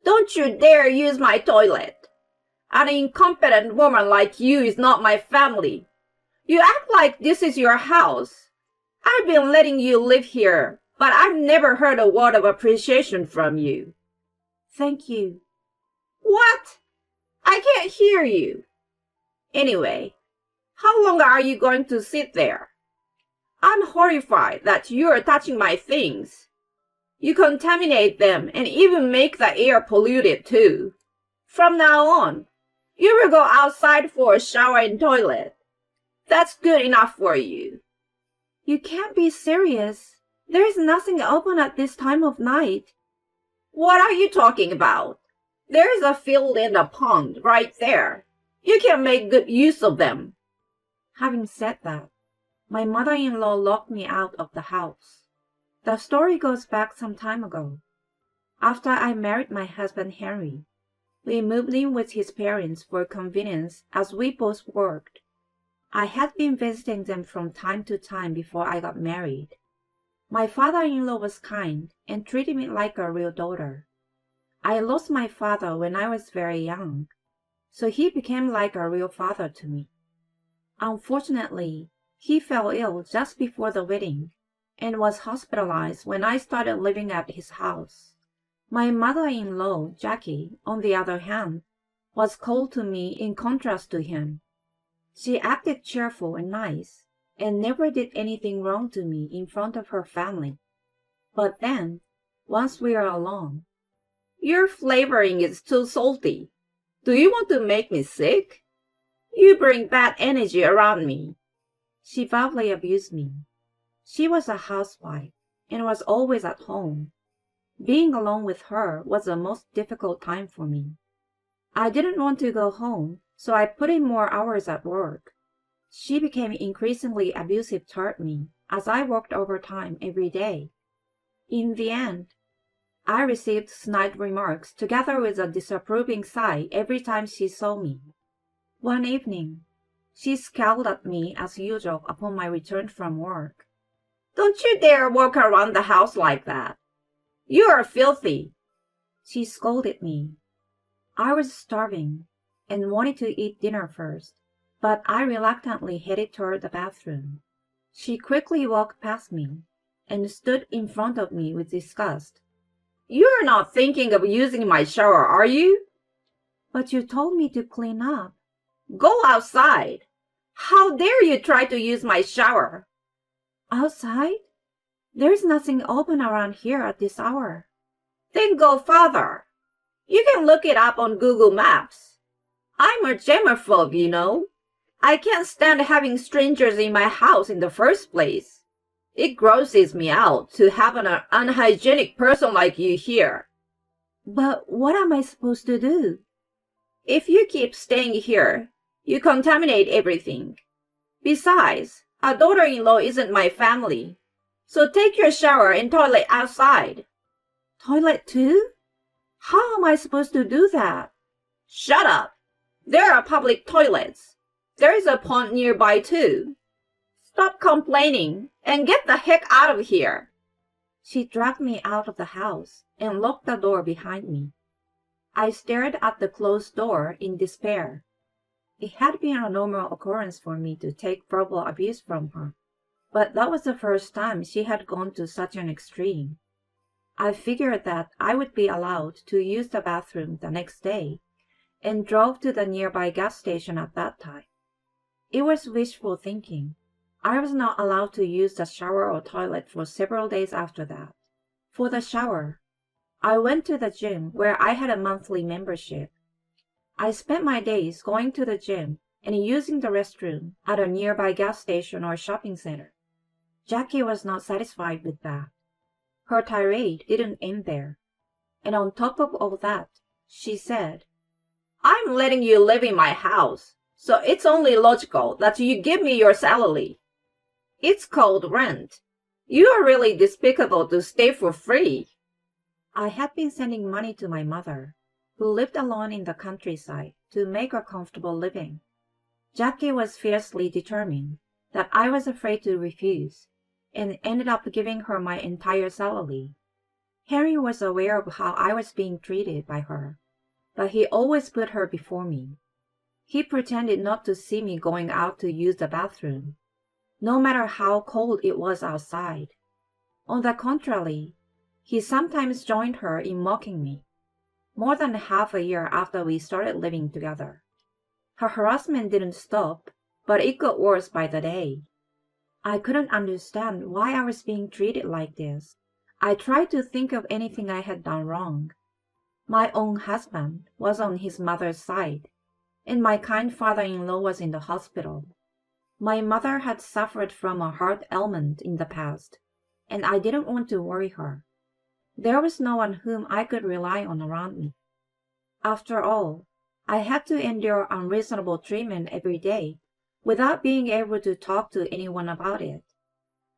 Don't you dare use my toilet. An incompetent woman like you is not my family. You act like this is your house. I've been letting you live here, but I've never heard a word of appreciation from you. Thank you. What? I can't hear you. Anyway, how long are you going to sit there? I'm horrified that you are touching my things. You contaminate them and even make the air polluted too. From now on, you will go outside for a shower and toilet. That's good enough for you. You can't be serious. There is nothing open at this time of night. What are you talking about? There is a field and a pond right there. You can make good use of them. Having said that, my mother-in-law locked me out of the house. The story goes back some time ago. After I married my husband Henry, we moved in with his parents for convenience as we both worked. I had been visiting them from time to time before I got married. My father-in-law was kind and treated me like a real daughter. I lost my father when I was very young, so he became like a real father to me. Unfortunately, he fell ill just before the wedding and was hospitalized when I started living at his house. My mother-in-law, Jackie, on the other hand, was cold to me in contrast to him. She acted cheerful and nice, and never did anything wrong to me in front of her family. But then, once we are alone, your flavoring is too salty. Do you want to make me sick? You bring bad energy around me. She verbally abused me. She was a housewife and was always at home. Being alone with her was the most difficult time for me. I didn't want to go home, so I put in more hours at work. She became increasingly abusive toward me as I worked overtime every day. In the end, I received snide remarks together with a disapproving sigh every time she saw me. One evening, she scowled at me as usual upon my return from work. Don't you dare walk around the house like that. You are filthy. She scolded me. I was starving and wanted to eat dinner first, but I reluctantly headed toward the bathroom. She quickly walked past me and stood in front of me with disgust. You're not thinking of using my shower, are you? But you told me to clean up. Go outside. How dare you try to use my shower? Outside? There's nothing open around here at this hour. Then go farther. You can look it up on Google Maps. I'm a germaphobe, you know. I can't stand having strangers in my house in the first place. It grosses me out to have an unhygienic person like you here. But what am I supposed to do? If you keep staying here, you contaminate everything. Besides, a daughter-in-law isn't my family. So take your shower and toilet outside. Toilet too? How am I supposed to do that? Shut up. There are public toilets. There is a pond nearby too. Stop complaining and get the heck out of here. She dragged me out of the house and locked the door behind me. I stared at the closed door in despair. It had been a normal occurrence for me to take verbal abuse from her, but that was the first time she had gone to such an extreme. I figured that I would be allowed to use the bathroom the next day and drove to the nearby gas station at that time. It was wishful thinking. I was not allowed to use the shower or toilet for several days after that. For the shower, I went to the gym where I had a monthly membership. I spent my days going to the gym and using the restroom at a nearby gas station or shopping center. Jackie was not satisfied with that. Her tirade didn't end there. And on top of all that, she said, I'm letting you live in my house, so it's only logical that you give me your salary. It's called rent. You are really despicable to stay for free. I had been sending money to my mother, who lived alone in the countryside, to make a comfortable living. Jackie was fiercely determined that I was afraid to refuse, and ended up giving her my entire salary. Henry was aware of how I was being treated by her, but he always put her before me. He pretended not to see me going out to use the bathroom, no matter how cold it was outside. On the contrary, he sometimes joined her in mocking me. More than half a year after we started living together. Her harassment didn't stop, but it got worse by the day. I couldn't understand why I was being treated like this. I tried to think of anything I had done wrong. My own husband was on his mother's side, and my kind father-in-law was in the hospital. My mother had suffered from a heart ailment in the past, and I didn't want to worry her. There was no one whom I could rely on around me. After all, I had to endure unreasonable treatment every day without being able to talk to anyone about it.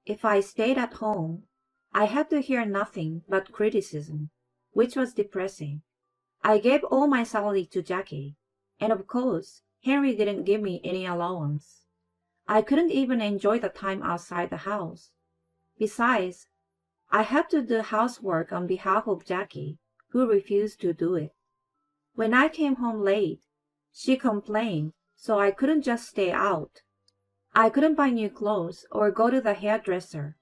If I stayed at home, I had to hear nothing but criticism, which was depressing. I gave all my salary to Jackie, and of course, Henry didn't give me any allowance. I couldn't even enjoy the time outside the house. Besides, I had to do housework on behalf of Jackie, who refused to do it. When I came home late, she complained, so I couldn't just stay out. I couldn't buy new clothes or go to the hairdresser,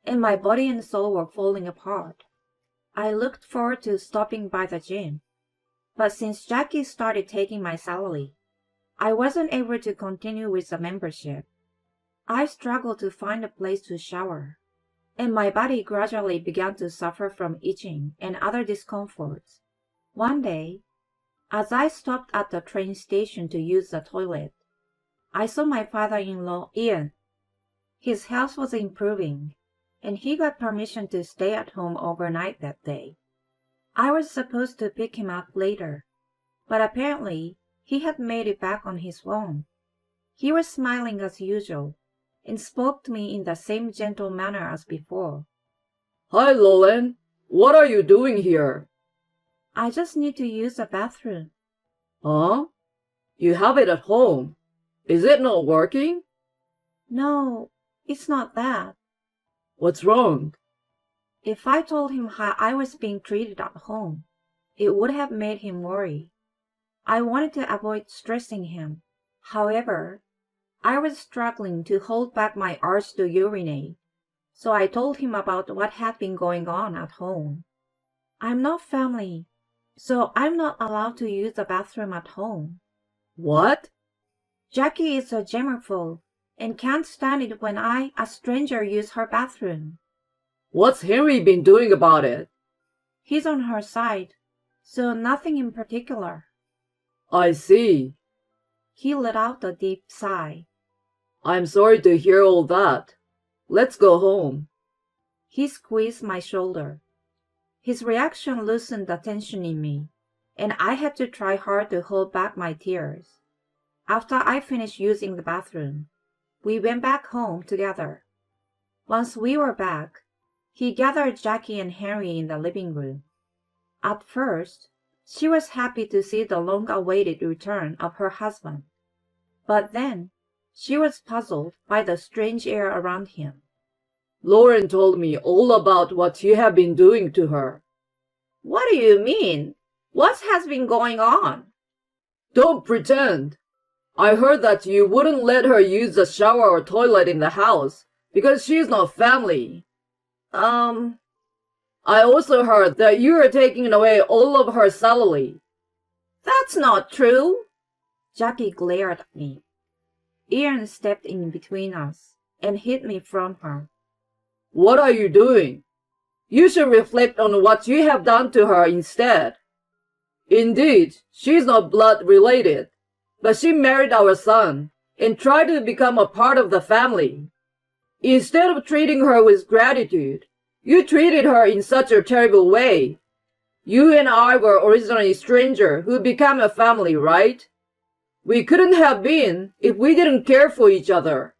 and my body and soul were falling apart. I looked forward to stopping by the gym, but since Jackie started taking my salary, I wasn't able to continue with the membership. I struggled to find a place to shower, and my body gradually began to suffer from itching and other discomforts. One day, as I stopped at the train station to use the toilet, I saw my father-in-law, Ian. His health was improving, and he got permission to stay at home overnight that day. I was supposed to pick him up later, but apparently he had made it back on his own. He was smiling as usual, and spoke to me in the same gentle manner as before. Hi, Lolan. What are you doing here? I just need to use the bathroom. Huh? You have it at home. Is it not working? No, it's not that. What's wrong? If I told him how I was being treated at home, it would have made him worry. I wanted to avoid stressing him. However, I was struggling to hold back my urge to urinate, so I told him about what had been going on at home. I'm not family, so I'm not allowed to use the bathroom at home. What? Jackie is a germaphobe and can't stand it when I, a stranger, use her bathroom. What's Henry been doing about it? He's on her side, so nothing in particular. I see. He let out a deep sigh. I'm sorry to hear all that. Let's go home. He squeezed my shoulder. His reaction loosened the tension in me, and I had to try hard to hold back my tears. After I finished using the bathroom, we went back home together. Once we were back, he gathered Jackie and Henry in the living room. At first, she was happy to see the long-awaited return of her husband. But then, she was puzzled by the strange air around him. Lauren told me all about what you have been doing to her. What do you mean? What has been going on? Don't pretend. I heard that you wouldn't let her use the shower or toilet in the house because she's not family. I also heard that you are taking away all of her salary. That's not true. Jackie glared at me. Ian stepped in between us and hid me from her. What are you doing? You should reflect on what you have done to her instead. Indeed, she's not blood related, but she married our son and tried to become a part of the family. Instead of treating her with gratitude, you treated her in such a terrible way. You and I were originally strangers who became a family, right? We couldn't have been if we didn't care for each other.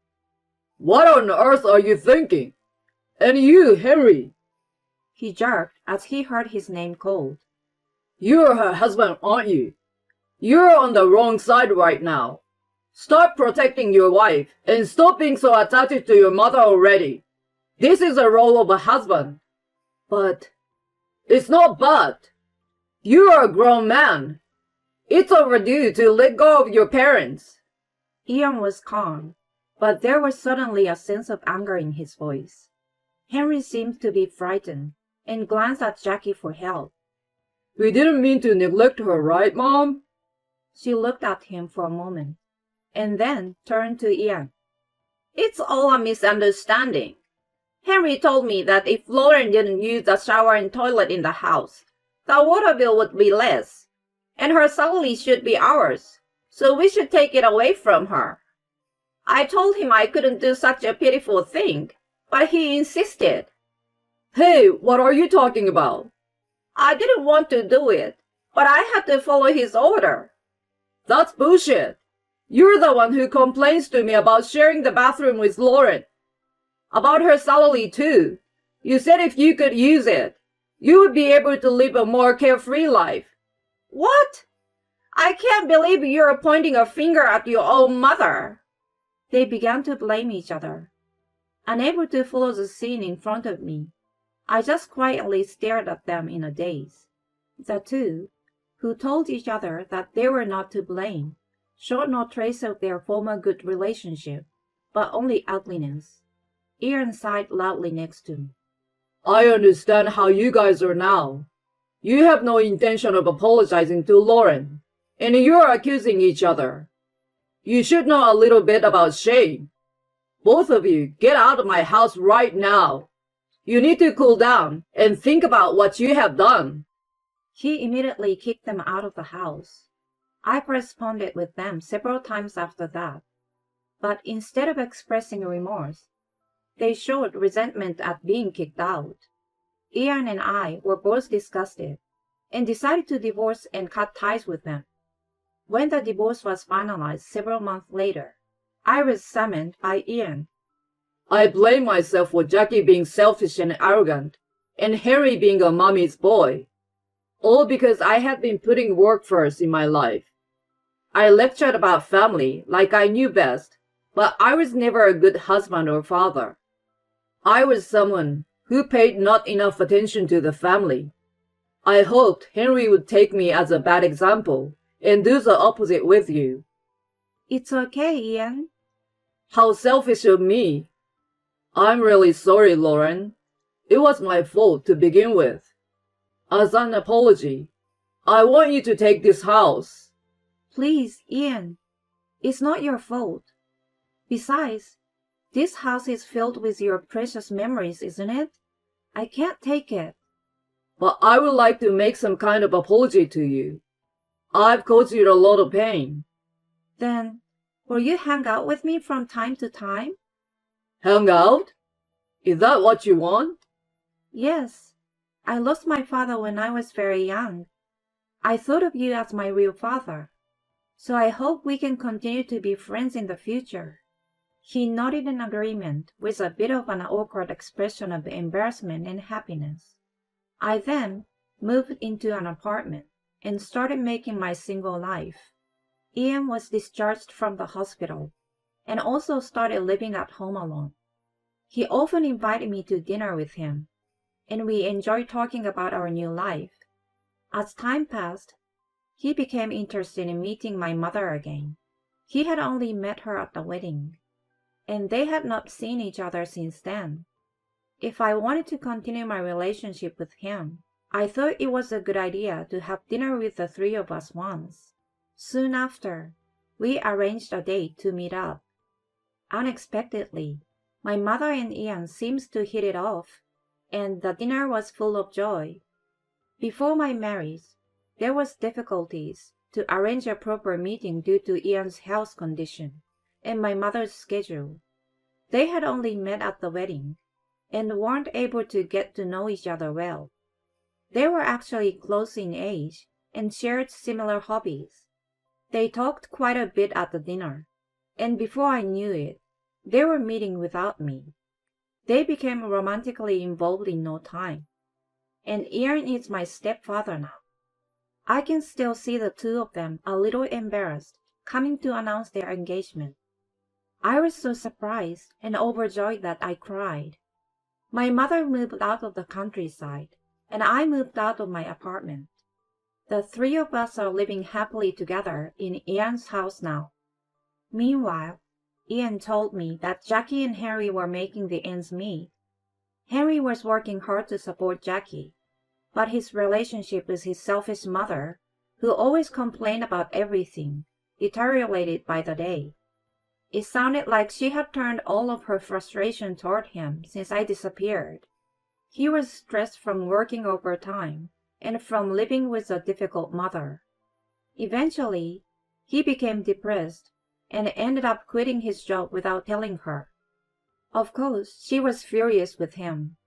What on earth are you thinking? And you, Henry. He jerked as he heard his name called. You're her husband, aren't you? You're on the wrong side right now. Start protecting your wife and stop being so attached to your mother already. This is the role of a husband. But It's not but. You are a grown man. It's overdue to let go of your parents. Ian was calm, but there was suddenly a sense of anger in his voice. Henry seemed to be frightened and glanced at Jackie for help. We didn't mean to neglect her, right, Mom? She looked at him for a moment, and then turned to Ian. It's all a misunderstanding. Henry told me that if Lauren didn't use the shower and toilet in the house, the water bill would be less, and her salary should be ours, so we should take it away from her. I told him I couldn't do such a pitiful thing, but he insisted. Hey, what are you talking about? I didn't want to do it, but I had to follow his order. That's bullshit. You're the one who complains to me about sharing the bathroom with Lauren. About her salary, too. You said if you could use it, you would be able to live a more carefree life. What? I can't believe you're pointing a finger at your own mother. They began to blame each other. Unable to follow the scene in front of me, I just quietly stared at them in a daze. The two, who told each other that they were not to blame, showed no trace of their former good relationship, but only ugliness. Ian sighed loudly next to me. I understand how you guys are now. You have no intention of apologizing to Lauren, and you're accusing each other. You should know a little bit about shame. Both of you, get out of my house right now. You need to cool down and think about what you have done. He immediately kicked them out of the house. I corresponded with them several times after that, but instead of expressing remorse, they showed resentment at being kicked out. Ian and I were both disgusted and decided to divorce and cut ties with them. When the divorce was finalized several months later, I was summoned by Ian. I blame myself for Jackie being selfish and arrogant, and Harry being a mommy's boy. All because I had been putting work first in my life. I lectured about family like I knew best, but I was never a good husband or father. I was someone who paid not enough attention to the family. I hoped Henry would take me as a bad example and do the opposite with you. It's okay, Ian. How selfish of me. I'm really sorry, Lauren. It was my fault to begin with. As an apology, I want you to take this house. Please, Ian. It's not your fault. Besides, this house is filled with your precious memories, isn't it? I can't take it. But I would like to make some kind of apology to you. I've caused you a lot of pain. Then, will you hang out with me from time to time? Hang out? Is that what you want? Yes. I lost my father when I was very young. I thought of you as my real father. So I hope we can continue to be friends in the future. He nodded in agreement with a bit of an awkward expression of embarrassment and happiness. I then moved into an apartment and started making my single life. Ian was discharged from the hospital and also started living at home alone. He often invited me to dinner with him, and we enjoyed talking about our new life. As time passed, he became interested in meeting my mother again. He had only met her at the wedding, and they had not seen each other since then. If I wanted to continue my relationship with him, I thought it was a good idea to have dinner with the three of us once. Soon after, we arranged a date to meet up. Unexpectedly, my mother and Ian seemed to hit it off, and the dinner was full of joy. Before my marriage, there was difficulties to arrange a proper meeting due to Ian's health condition and my mother's schedule. They had only met at the wedding and weren't able to get to know each other well. They were actually close in age and shared similar hobbies. They talked quite a bit at the dinner, and before I knew it, they were meeting without me. They became romantically involved in no time, and Ian is my stepfather now. I can still see the two of them a little embarrassed, coming to announce their engagement. I was so surprised and overjoyed that I cried. My mother moved out of the countryside and I moved out of my apartment. The three of us are living happily together in Ian's house now. Meanwhile, Ian told me that Jackie and Henry were making the ends meet. Henry was working hard to support Jackie, but his relationship with his selfish mother, who always complained about everything, deteriorated by the day. It sounded like she had turned all of her frustration toward him since I disappeared. He was stressed from working overtime and from living with a difficult mother. Eventually, he became depressed and ended up quitting his job without telling her. Of course, she was furious with him,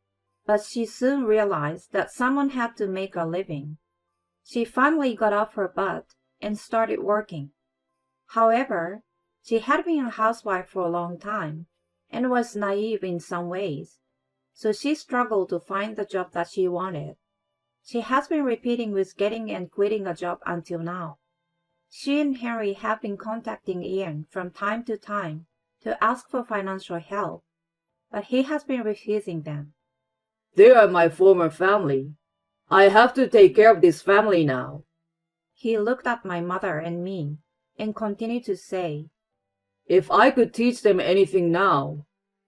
but she soon realized that someone had to make a living. She finally got off her butt and started working. However, she had been a housewife for a long time and was naive in some ways, so she struggled to find the job that she wanted. She has been repeating with getting and quitting a job until now. She and Henry have been contacting Ian from time to time to ask for financial help, but he has been refusing them. They are my former family. I have to take care of this family now. He looked at my mother and me and continued to say, If I could teach them anything now,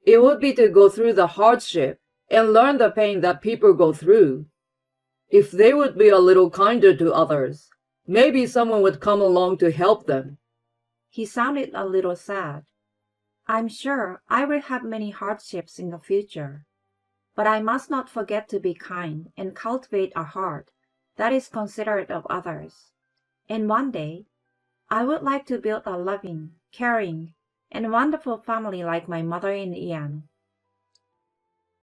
it would be to go through the hardship and learn the pain that people go through. If they would be a little kinder to others, maybe someone would come along to help them. He sounded a little sad. I'm sure I will have many hardships in the future, but I must not forget to be kind and cultivate a heart that is considerate of others. And one day, I would like to build a loving, caring, and wonderful family like my mother and Ian.